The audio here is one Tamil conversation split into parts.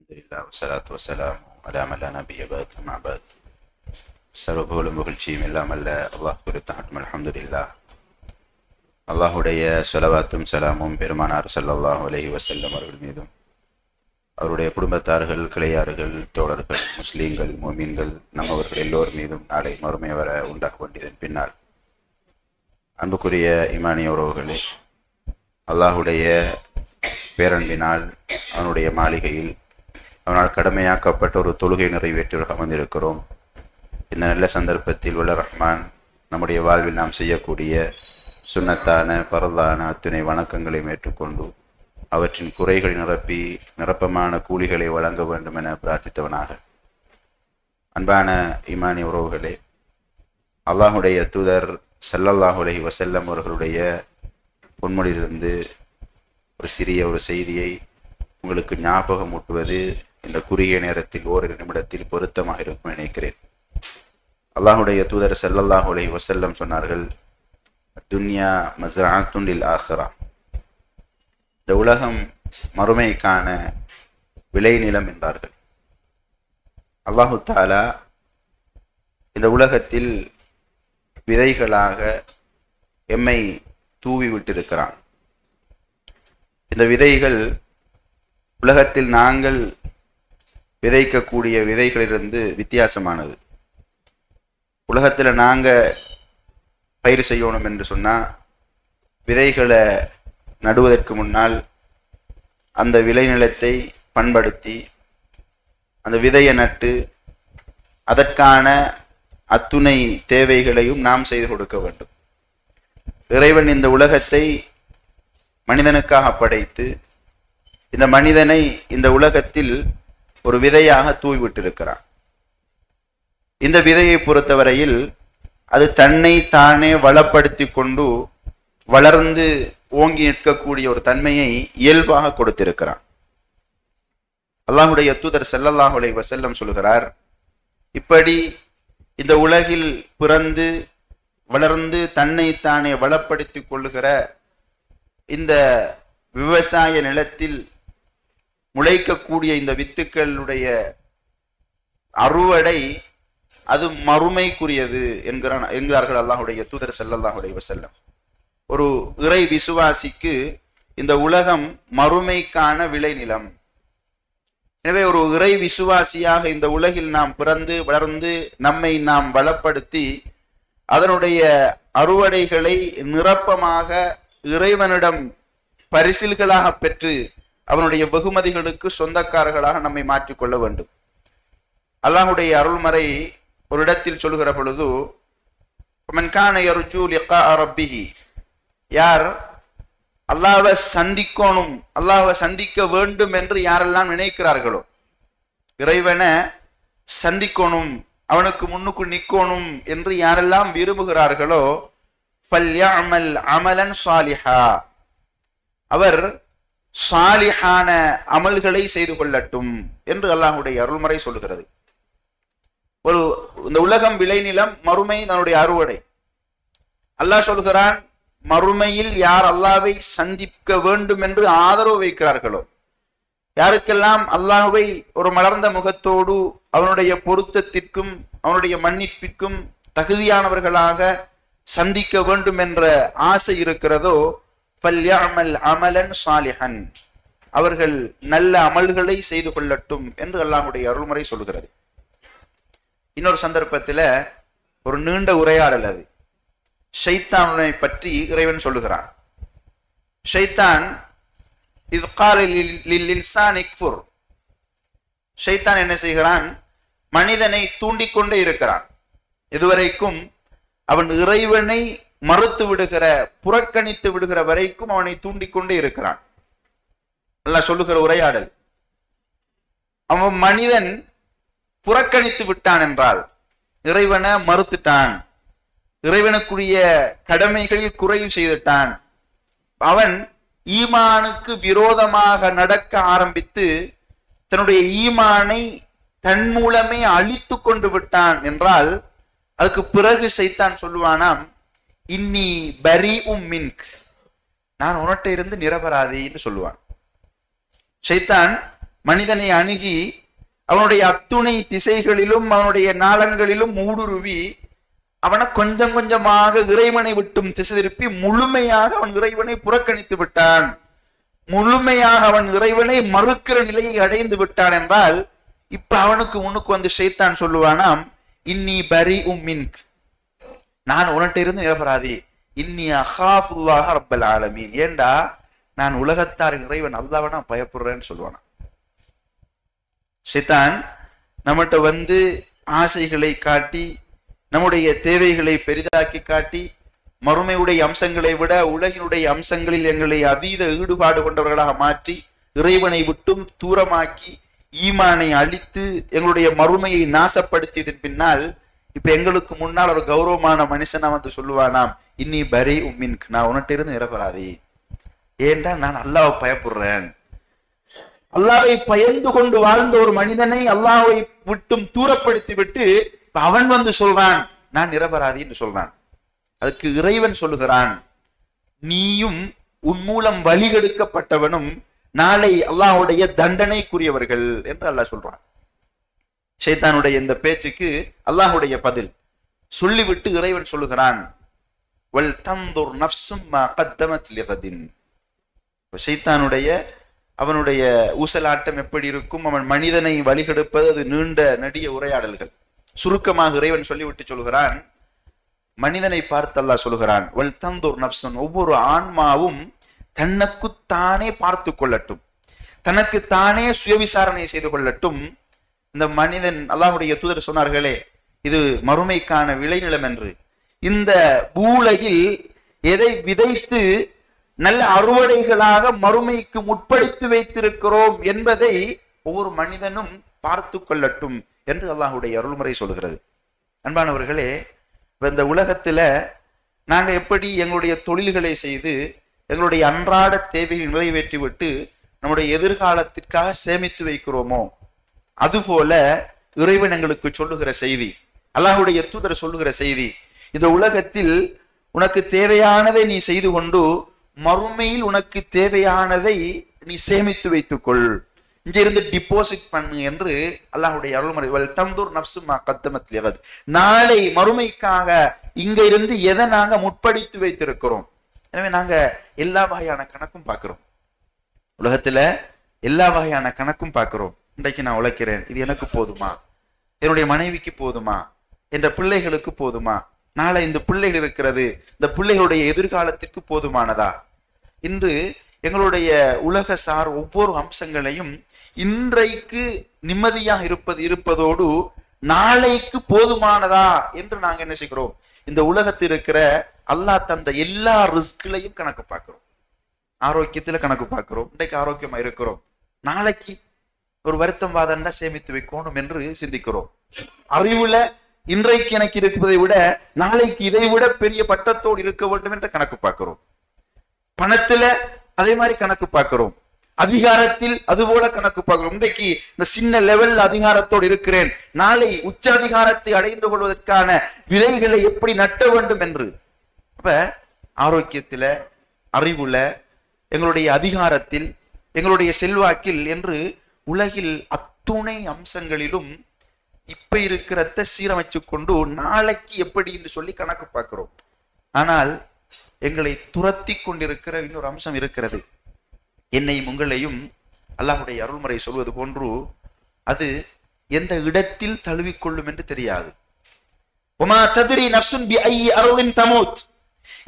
அல்ஹம்துலில்லாஹ் வஸ்ஸலாத்து வஸ்ஸலாமு அலா மன் லா நபிய்ய பஅத் அம்மா பஅத். சர்வ புகழும் புகழ்ச்சியும் எல்லாம் அல்ல அல்லாஹ் குறித்தாட்டும். அல்ஹம்துலில்லாஹ். அல்லாஹுடைய ஸலவாத்தும் சலாமும் பெருமானார் ஸல்லல்லாஹு அலைஹி வஸல்லம் அவர்கள் மீதும், அவருடைய குடும்பத்தார்கள், கிளையார்கள், தோழர்கள், முஸ்லீம்கள், முஃமின்கள், நம்மவர்கள் எல்லோர் மீதும் நாளை மறுமை வர உண்டாக வேண்டியதன் பின்னால், அன்புக்குரிய ஈமானிய உறவுகளே, அல்லாஹுடைய பேரன்பினால் அவனுடைய மாளிகையில் அவனால் கடமையாக்கப்பட்ட ஒரு தொழுகை நிறைவேற்றி அமர்ந்திருக்கிறோம். இந்த நல்ல சந்தர்ப்பத்தில் உள்ள ரஹ்மான் நம்முடைய வாழ்வில் நாம் செய்யக்கூடிய சுன்னத்தான பரதான அத்துணை வணக்கங்களை ஏற்றுக்கொண்டு அவற்றின் குறைகளை நிரப்பி நிரப்பமான கூலிகளை வழங்க வேண்டும் என பிரார்த்தித்தவனாக, அன்பான ஈமானிய உறவுகளே, அல்லாஹுடைய தூதர் ஸல்லல்லாஹு அலைஹி வஸல்லம் அவர்களுடைய பொன்மொழியிலிருந்து ஒரு சிறிய ஒரு செய்தியை உங்களுக்கு ஞாபகம் ஊட்டுவது இந்த குறுகிய நேரத்தில் ஓரிரு நிமிடத்தில் பொருத்தமாக இருக்கும் நினைக்கிறேன். அல்லாஹுடைய தூதர் ஸல்லல்லாஹு அலைஹி வஸல்லம் சொன்னார்கள், துன்யா மஸ்ரஅத்துன் லில் ஆখিরা. இந்த உலகம் மறுமைக்கான விளைநிலம் என்றார்கள். அல்லாஹு தஆலா இந்த உலகத்தில் விதைகளாக எம்மை தூவி விட்டிருக்கிறான். இந்த விதைகள் உலகத்தில் நாங்கள் விதைக்கக்கூடிய விதைகளிலிருந்து வித்தியாசமானது. உலகத்தில் நாங்கள் பயிர் செய்யணும் என்று சொன்னால், விதைகளை நடுவதற்கு முன்னால் அந்த விளைநிலத்தை பண்படுத்தி அந்த விதையை நட்டு அதற்கான அத்துணை தேவைகளையும் நாம் செய்து கொடுக்க வேண்டும். இறைவன் இந்த உலகத்தை மனிதனுக்காக படைத்து இந்த மனிதனை இந்த உலகத்தில் ஒரு விதையாக தூவிவிட்டிருக்கிறான். இந்த விதையை பொறுத்தவரையில் அது தன்னை தானே வளப்படுத்தி கொண்டு வளர்ந்து ஓங்கி நிற்கக்கூடிய ஒரு தன்மையை இயல்பாக கொடுத்திருக்கிறான். அல்லாஹுடைய தூதர் ஸல்லல்லாஹு அலைஹி வஸல்லம் சொல்கிறார், இப்படி இந்த உலகில் பிறந்து வளர்ந்து தன்னை தானே வளப்படுத்தி கொள்ளுகிற இந்த விவசாய நிலத்தில் முளைக்கக்கூடிய இந்த வித்துக்களுடைய அறுவடை அது மறுமைக்குரியது என்கிறார்கள் அல்லாஹுடைய தூதர் ஸல்லல்லாஹு அலைஹி வஸல்லம். ஒரு இறை விசுவாசிக்கு இந்த உலகம் மறுமைக்கான விளைநிலம். எனவே ஒரு இறை விசுவாசியாக இந்த உலகில் நாம் பிறந்து வளர்ந்து நம்மை நாம் வளப்படுத்தி அதனுடைய அறுவடைகளை நிரப்பமாக இறைவனிடம் பரிசில்களாக பெற்று அவனுடைய வெகுமதிகளுக்கு சொந்தக்காரர்களாக நம்மை மாற்றிக்கொள்ள வேண்டும். அல்லாஹுடைய அருள்மறை ஒரு இடத்தில் சொல்லுகிற பொழுது, மன் கான யர்ஜூ லிகாஅ ரப்பிஹி, யார் அல்லாஹ்வை சந்திக்கணும், அல்லாஹ்வை சந்திக்க வேண்டும் என்று யாரெல்லாம் நினைக்கிறார்களோ, இறைவனை சந்திக்கணும், அவனுக்கு முன்னுக்கு நிற்கணும் என்று யாரெல்லாம் விரும்புகிறார்களோ, ஃபல்யஅமல் அமலன் ஸாலிஹா, அவர் சாலிஹான அமல்களை செய்து கொள்ளட்டும் என்று அல்லாஹுடைய அருள்மறை சொல்லுகிறது. இந்த உலகம் விளைநிலம், மறுமை தன்னுடைய அறுவடை. அல்லாஹ் சொல்கிறான், மறுமையில் யார் அல்லாஹ்வை சந்திக்க வேண்டும் என்று ஆதரவு வைக்கிறார்களோ, யாருக்கெல்லாம் அல்லாஹ்வை ஒரு மலர்ந்த முகத்தோடு அவனுடைய பொருத்தத்திற்கும் அவனுடைய மன்னிப்பிற்கும் தகுதியானவர்களாக சந்திக்க வேண்டும் என்ற ஆசை இருக்கிறதோ, ஃபல்யஅமல் அமலன் ஸாலிஹன், அவர்கள் நல்ல அமல்களை செய்து கொள்ளட்டும் என்று அல்லாஹ்வுடைய அருள்முறை சொல்கிறது. இன்னொரு சந்தர்ப்பத்தில் ஒரு நீண்ட உரையாடல், அது ஷைத்தானை பற்றி இறைவன் சொல்லுகிறான். ஷைத்தான் இது கால லில் இன்சான் இக்ஃபுர், ஷைத்தான் என்ன செய்கிறான், மனிதனை தூண்டிக்கொண்டே இருக்கிறான். இதுவரைக்கும் அவன் இறைவனை மறுத்து விடுகிற, புறக்கணித்து விடுகிற வரைக்கும் அவனை தூண்டிக்கொண்டே இருக்கிறான். அல்லாஹ் சொல்லுகிற உரையாடல், அவன் மனிதன் புறக்கணித்து விட்டான் என்றால், இறைவனை மறுத்துட்டான், இறைவனுக்குரிய கடமைகளில் குறைவு செய்துட்டான், அவன் ஈமானுக்கு விரோதமாக நடக்க ஆரம்பித்து தன்னுடைய ஈமானை தன் மூலமே அழித்து கொண்டு விட்டான் என்றால், அதுக்கு பிறகு ஷைத்தான் சொல்லுவானாம், இன்னி பரீஉம் மின்க், நான் உன்கிட்ட இருந்து நிரபராதி என்று சொல்லுவான். ஷைத்தான் மனிதனை அணுகி அவனுடைய அத்துணை திசைகளிலும் அவனுடைய நாளங்களிலும் ஊடுருவி அவனை கொஞ்சம் கொஞ்சமாக இறைவனை விட்டும் திசை திருப்பி முழுமையாக அவன் இறைவனை புறக்கணித்து விட்டான், முழுமையாக அவன் இறைவனை மறுக்கிற நிலையை அடைந்து விட்டான் என்றால் இப்ப அவனுக்கு முன்னுக்கு வந்து ஷைத்தான் சொல்லுவானாம், இன்னி பரி மின்க், நான் உன்கிட்ட இருந்து நிரபராதி, இன்னி அஹாஃபுல்லாஹ ரப்பல் ஆலமீன், ஏண்டா நான் உலகத்தாரின் இறைவன் அல்லாஹ்வை நான் பயப்படுறேன்னு சொல்லுவானா. ஷைத்தான் நம்மகிட்ட வந்து ஆசைகளை காட்டி நம்முடைய தேவைகளை பெரிதாக்கி காட்டி மறுமையுடைய அம்சங்களை விட உலகினுடைய அம்சங்களில் எங்களை அதீத ஈடுபாடு கொண்டவர்களாக மாற்றி இறைவனை விட்டும் தூரமாக்கி ஈமானை அழித்து எங்களுடைய மறுமையை நாசப்படுத்தியதன் பின்னால் இப்ப எங்களுக்கு முன்னால் ஒரு கௌரவமான மனுஷனா வந்து சொல்லுவானாம், இன்னி பரி மின்க், நான் உன்கிட்ட இருந்து நிரபராதி, ஏண்டா நான் அல்லாஹ்வை பயப்படுறேன். அல்லாஹ்வை பயந்து கொண்டு வாழ்ந்த ஒரு மனிதனை அல்லாஹ்வை விட்டும் தூரப்படுத்தி விட்டு அவன் வந்து சொல்றான் நான் நிரபராதி என்று சொல்றான். அதுக்கு இறைவன் சொல்லுகிறான், நீயும் உன் மூலம் வழிகெடுக்கப்பட்டவனும் நாளை அல்லாஹ்வுடைய தண்டனைக்குரியவர்கள் என்று அல்லாஹ் சொல்றான். ஷைத்தானுடைய இந்த பேச்சுக்கு அல்லாஹ்வுடைய பதில் சொல்லிவிட்டு இறைவன் சொல்லுகிறான், வல் தந்துர் நஃப்ஸும் மா கத்தமத் லிகதின். ஷைத்தானுடைய அவனுடைய ஊசலாட்டம் எப்படி இருக்கும், அவன் மனிதனை வழிகெடுப்பது அது நீண்ட நெடிய உரையாடல்கள். சுருக்கமாக இறைவன் சொல்லிவிட்டு சொல்கிறான், மனிதனை பார்த்து அல்லாஹ் சொல்கிறான், வல் தந்துர் நஃப்ஸுன், ஒவ்வொரு ஆன்மாவும் தனக்குத்தானே பார்த்து கொள்ளட்டும், தனக்குத்தானே சுயவிசாரணை செய்து கொள்ளட்டும். இந்த மனிதன், அல்லாஹ்வுடைய தூதர் சொன்னார்களே, இது மறுமைக்கான விளைநிலம் என்று. இந்த பூலகில் எதை விதைத்து நல்ல அறுவடைகளாக மறுமைக்கு முற்படுத்தி வைத்திருக்கிறோம் என்பதை ஒவ்வொரு மனிதனும் பார்த்து கொள்ளட்டும் என்று அல்லாஹ்வுடைய அருள்முறை சொல்கிறது. அன்பானவர்களே, இந்த உலகத்துல நாங்க எப்படி எங்களுடைய தொழில்களை செய்து எங்களுடைய அன்றாட தேவையை நிறைவேற்றி விட்டு நம்முடைய எதிர்காலத்திற்காக சேமித்து வைக்கிறோமோ, அதுபோல இறைவன் எங்களுக்கு சொல்லுகிற செய்தி, அல்லாஹ்வுடைய தூதர் சொல்லுகிற செய்தி, இந்த உலகத்தில் உனக்கு தேவையானதை நீ செய்து கொண்டு மறுமையில் உனக்கு தேவையானதை நீ சேமித்து வைத்துக்கொள், இங்கிருந்து டிபாசிட் பண்ணு என்று அல்லாஹ்வுடைய அருள்முறை. வல் தந்துர் நஃப்ஸு மா கத்தமத் லிகத், நாளை மறுமைக்காக இங்க இருந்து எதை நாங்க முற்படுத்தி வைத்திருக்கிறோம். எனவே நாங்க எல்லா வகையான கணக்கும் பார்க்கிறோம், உலகத்துல எல்லா வகையான கணக்கும் பார்க்கிறோம். இன்றைக்கு நான் உழைக்கிறேன், இது எனக்கு போதுமா, என்னுடைய மனைவிக்கு போதுமா, என்ற பிள்ளைகளுக்கு போதுமா, நாளை இந்த பிள்ளைகள் இருக்கிறது, இந்த பிள்ளைகளுடைய எதிர்காலத்திற்கு போதுமானதா, இன்று எங்களுடைய உலக சார் ஒவ்வொரு அம்சங்களையும் இன்றைக்கு நிம்மதியாக இருப்பதோடு நாளைக்கு போதுமானதா என்று நாங்க என்ன செய்கிறோம், இந்த உலகத்தில் இருக்கிற அல்லாஹ் தந்த எல்லா ரிஸ்க்லையும் கணக்கு பார்க்கிறோம். ஆரோக்கியத்துல கணக்கு பார்க்கிறோம், இன்றைக்கு ஆரோக்கியமா இருக்கிறோம், நாளைக்கு ஒரு வருத்தம் வாதம்னா சேமித்து வைக்கணும் என்று சிந்திக்கிறோம். அறிவுல இன்றைக்கு எனக்கு இருப்பதை விட நாளைக்கு இதை விட பெரிய பட்டத்தோடு இருக்க வேண்டும் என்ற கணக்கு பார்க்கிறோம். பணத்துல அதே மாதிரி கணக்கு பார்க்கிறோம், அதிகாரத்தில் அதுபோல கணக்கு பார்க்கிறோம். இன்றைக்கு இந்த சின்ன லெவல் அதிகாரத்தோடு இருக்கிறேன், நாளை உச்ச அதிகாரத்தை அடைந்து கொள்வதற்கான விதைகளை எப்படி நட்ட வேண்டும் என்று. அப்ப ஆரோக்கியத்துல, அறிவுல, எங்களுடைய அதிகாரத்தில், எங்களுடைய செல்வாக்கில் என்று உலகில் அத்துணை அம்சங்களிலும் இப்ப இருக்கிறத சீரமைச்சு கொண்டு நாளைக்கு எப்படி என்று சொல்லி கணக்கு பார்க்கிறோம். ஆனால் எங்களை துரத்தி கொண்டிருக்கிற இன்னொரு அம்சம் இருக்கிறது. என்னையும் உங்களையும் அல்லாஹ்வுடைய அருள்முறை சொல்வது போன்று அது எந்த இடத்தில் தழுவிக்கொள்ளும் என்று தெரியாது. ஒமா தத்ரி நஃப்ஸுன் பிஐ அர்தின் தமூத்,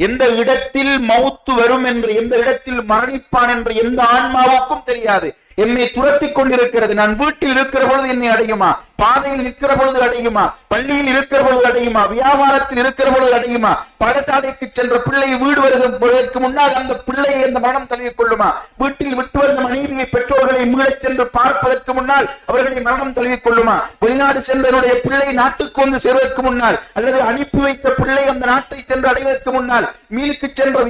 எந்த இடத்தில் மௌத்து வரும் என்று, எந்த இடத்தில் மரணிப்பான் என்று எந்த ஆன்மாவுக்கும் தெரியாது. என்னை துரத்தி கொண்டிருக்கிறது. நான் வீட்டில் இருக்கிற பொழுது என்னை அடையுமா, பாதையில் நிற்கிற பொழுது அடையுமா, பள்ளியில் இருக்கிற பொழுது அடையுமா, வியாபாரத்தில் இருக்கிற பொழுது அடையுமா, பாடசாலைக்கு சென்ற பிள்ளை வீடு வருவதற்கு முன்னால் அந்த பிள்ளையை அந்த மரணம் தழுவிக் கொள்ளுமா, வீட்டில் விட்டு வந்த மனைவியை பெற்றோர்களை மீளச் சென்று பார்ப்பதற்கு முன்னால் அவர்களை மரணம் தழுவிக் கொள்ளுமா, வெளிநாடு சென்றவருடைய பிள்ளை நாட்டுக்கு வந்து சேர்வதற்கு முன்னால், அல்லது அனுப்பி வைத்த பிள்ளை அந்த நாட்டை சென்று அடைவதற்கு முன்னால், மீனுக்கு சென்ற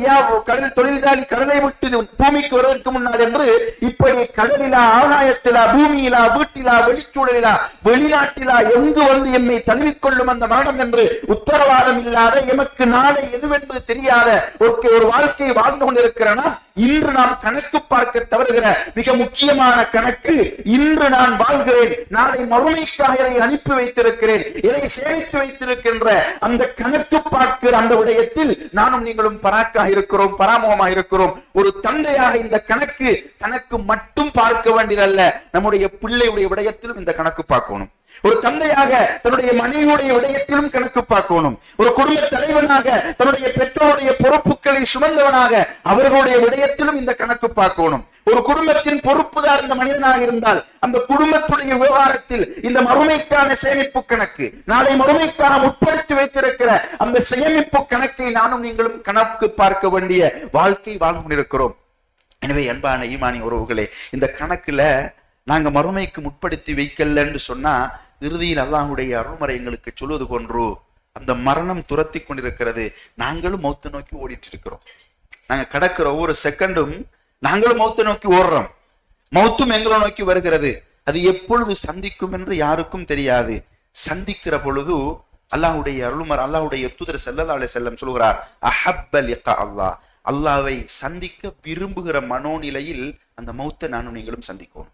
கடல் தொழிலாளி கடலை விட்டு பூமிக்கு வருவதற்கு முன்னால் என்று இப்படி கடல் கடலிலா, ஆகாயத்திலா, பூமியிலா, வீட்டிலா, வெளிச்சூழலிலா, வெளிநாட்டிலா எங்கு வந்து எம்மை தழுவிக்கொள்ளும் அந்த மரணம் என்று உத்தரவாதம் இல்லாத, எமக்கு நாளை எதுவென்பது தெரியாத ஒரு வாழ்க்கையை வாழ்ந்து கொண்டிருக்கிறனா, இன்று நாம் கணக்கு பார்க்க தவறுகிற மிக முக்கியமான கணக்கு, இன்று நான் வாழ்கிறேன், நாளை மறுமைக்காக இதை அனுப்பி வைத்திருக்கிறேன், இதை சேமித்து வைத்திருக்கின்ற அந்த கணக்கு பார்க்கிற அந்த விடயத்தில் நானும் நீங்களும் பராக்காக இருக்கிறோம், பராமுகமாக இருக்கிறோம். ஒரு தந்தையாக இந்த கணக்கு தனக்கு மட்டும் பார்க்க வேண்டியதல்ல, நம்முடைய பிள்ளையுடைய விடயத்திலும் இந்த கணக்கு பார்க்கணும். ஒரு தந்தையாக தன்னுடைய மனைவியுடைய விடயத்திலும் கணக்கு பார்க்கணும். ஒரு குடும்ப தலைவனாக தன்னுடைய பெற்றோருடைய பொறுப்புகளை சுமந்தவனாக அவர்களுடைய விடயத்திலும் இந்த கணக்கு பார்க்கணும். ஒரு குடும்பத்தின் பொறுப்புதார் இந்த மனிதனாக இருந்தால் அந்த குடும்பத்துடைய விவகாரத்தில் இந்த மறுமைக்கான சேமிப்பு கணக்கு, நாளை மறுமைக்கான உட்படுத்தி வைத்திருக்கிற அந்த சேமிப்பு கணக்கை நானும் நீங்களும் கணக்கு பார்க்க வேண்டிய வாழ்க்கை வாழ்ந்து கொண்டிருக்கிறோம். எனவே அன்பான ஈமானி உறவுகளே, இந்த கணக்குல நாங்க மறுமைக்கு முற்படுத்தி வைக்கலன்னு சொன்னா இறுதியில் அல்லாஹ்வுடைய அருள்மறை எங்களுக்கு சொல்வது போன்று அந்த மரணம் துரத்தி கொண்டிருக்கிறது. நாங்களும் மௌத்தை நோக்கி ஓடிட்டு இருக்கிறோம். நாங்க கடக்கிற ஒவ்வொரு செகண்டும் நாங்களும் மௌத்தை நோக்கி ஓடுறோம். மௌத்தும் எங்களை நோக்கி வருகிறது. அது எப்பொழுது சந்திக்கும் என்று யாருக்கும் தெரியாது. சந்திக்கிற பொழுது அல்லாஹ்வுடைய அருள்மறை, அல்லாஹ்வுடைய தூதர் ஸல்லல்லாஹு அலைஹி வஸல்லம் சொல்கிறார், அஹப்ப லிகா அல்லாஹ், அல்லாஹ்வை சந்திக்க விரும்புகிற மனோநிலையில் அந்த மௌத்தை நானும் நீங்களும் சந்திக்கணும்.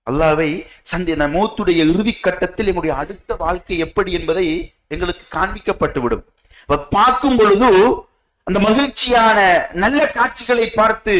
அல்லாஹ்வை அந்த மௌத்துடைய இறுதி கட்டத்தில் எங்களுடைய அடுத்த வாழ்க்கை எப்படி என்பதை எங்களுக்கு காண்பிக்கப்பட்டு விடும். பார்க்கும் பொழுது அந்த மகிழ்ச்சியான நல்ல காட்சிகளை பார்த்து,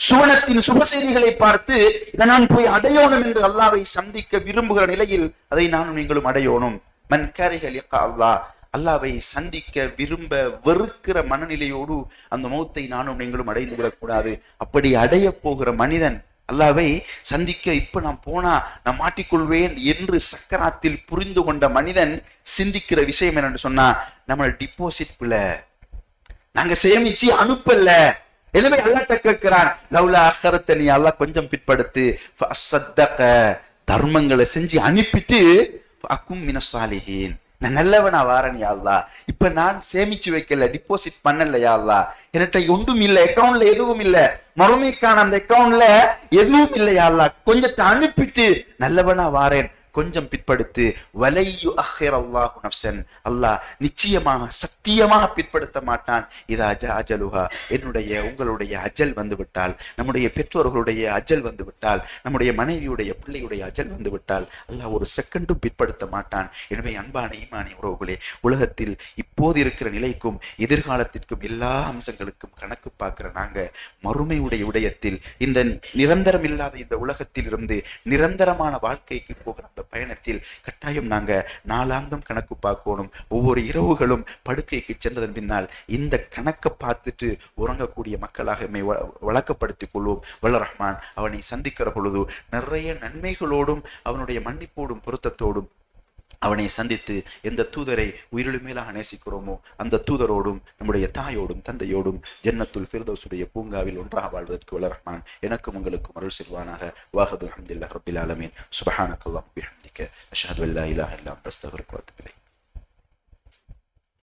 சுவனத்தின் சுபசெய்திகளை பார்த்து, இதை நான் போய் அடையணும் என்று அல்லாஹ்வை சந்திக்க விரும்புகிற நிலையில் அதை நானும் நீங்களும் அடையணும். மன் கரிஹ லிகா அல்லாஹ், அல்லாஹ்வை சந்திக்க விரும்ப வெறுக்கிற மனநிலையோடு அந்த மௌத்தை நானும் நீங்களும் அடைந்து விடக்கூடாது. அப்படி அடைய போகிற மனிதன், அல்லாஹ்வை சந்திக்க இப்ப நான் போனா நான் மாட்டிக்கொள்வேன் என்று சக்கராத்தில் புரிந்து கொண்ட மனிதன் சிந்திக்கிற விஷயம் என்னன்னு சொன்னா, நம்ம டிபாசிட் பிள்ள நாங்க சேமிச்சு அனுப்பல. எனவே அல்லாஹ்ட்ட கேட்கிறான், லவ்லா அஹ்ரத்தனி, அல்லாஹ் கொஞ்சம் பிற்படுத்து, ஃபஅஸ்ஸதக, தர்மங்களை செஞ்சு அனுப்பிட்டு, அகும் மினஸ் சாலிஹீன், நான் நல்லவனா வாரன் யா அல்லாஹ். இப்ப நான் சேமிச்சு வைக்கல, டிபாசிட் பண்ணல யா அல்லாஹ், என்கிட்ட ஒன்றும் இல்லை, அக்கௌண்ட்ல எதுவும் இல்லை, மறுமைக்கான அந்த அக்கௌண்ட்ல எதுவும் இல்லை யா அல்லாஹ், கொஞ்சத்தை அனுப்பிட்டு நல்லவனா வாரேன், கொஞ்சம் பிற்படுத்து. வலையு அஹ்ர் அல்லாஹு நஃப்ஸன், அல்லாஹ் நிச்சயமாக சத்தியமாக பிற்படுத்த மாட்டான். இதா அஜலுஹா, என்னுடைய உங்களுடைய அஜல் வந்து விட்டால், நம்முடைய பெற்றோர்களுடைய அஜல் வந்து விட்டால், நம்முடைய மனைவியுடைய பிள்ளையுடைய அஜல் வந்து விட்டால் அல்லாஹ் ஒரு செகண்டும் பிற்படுத்த மாட்டான். எனவே அன்பான ஈமானி உறவுகளே, உலகத்தில் இப்போது இருக்கிற நிலைக்கும் எதிர்காலத்திற்கும் எல்லா அம்சங்களுக்கும் கணக்கு பார்க்கிற நாங்க மறுமையுடைய விடயத்தில் இந்த நிரந்தரம் இல்லாத இந்த உலகத்தில் இருந்து நிரந்தரமான வாழ்க்கைக்கு போகிற அந்த பயணத்தில் கட்டாயம் நாங்க நாளாந்தம் கணக்கு பார்க்கணும். ஒவ்வொரு இரவுகளும் படுக்கைக்கு சென்றதன் பின்னால் இந்த கணக்கை பார்த்துட்டு உறங்கக்கூடிய மக்களாக வழக்கப்படுத்திக் கொள்வோம். வல்ல ரஹ்மான் அவனை சந்திக்கிற பொழுது நிறைய நன்மைகளோடும் அவனுடைய மன்னிப்போடும் பொருத்தத்தோடும் அவனை சந்தித்து எந்த தூதரை உயிரிழு மேலாக நேசிக்கிறோமோ அந்த தூதரோடும் நம்முடைய தாயோடும் தந்தையோடும் ஜன்னத்துல் ஃபிர்தௌஸுடைய பூங்காவில் ஒன்றாக வாழ்வதற்கு வல்ல ரஹ்மான் எனக்கும் உங்களுக்கும் அருள் செய்வானாக. வாஹது அல்ஹம்துலில்லாஹி ரப்பில் ஆலமீன். சுப்ஹானக்கல்லாஹு வபிஹம்திக அஷ்ஹது அல்லா இலாஹா இல்லா அன்த அஸ்தக்ஃபிருக வ அத்தூபு இலைக்.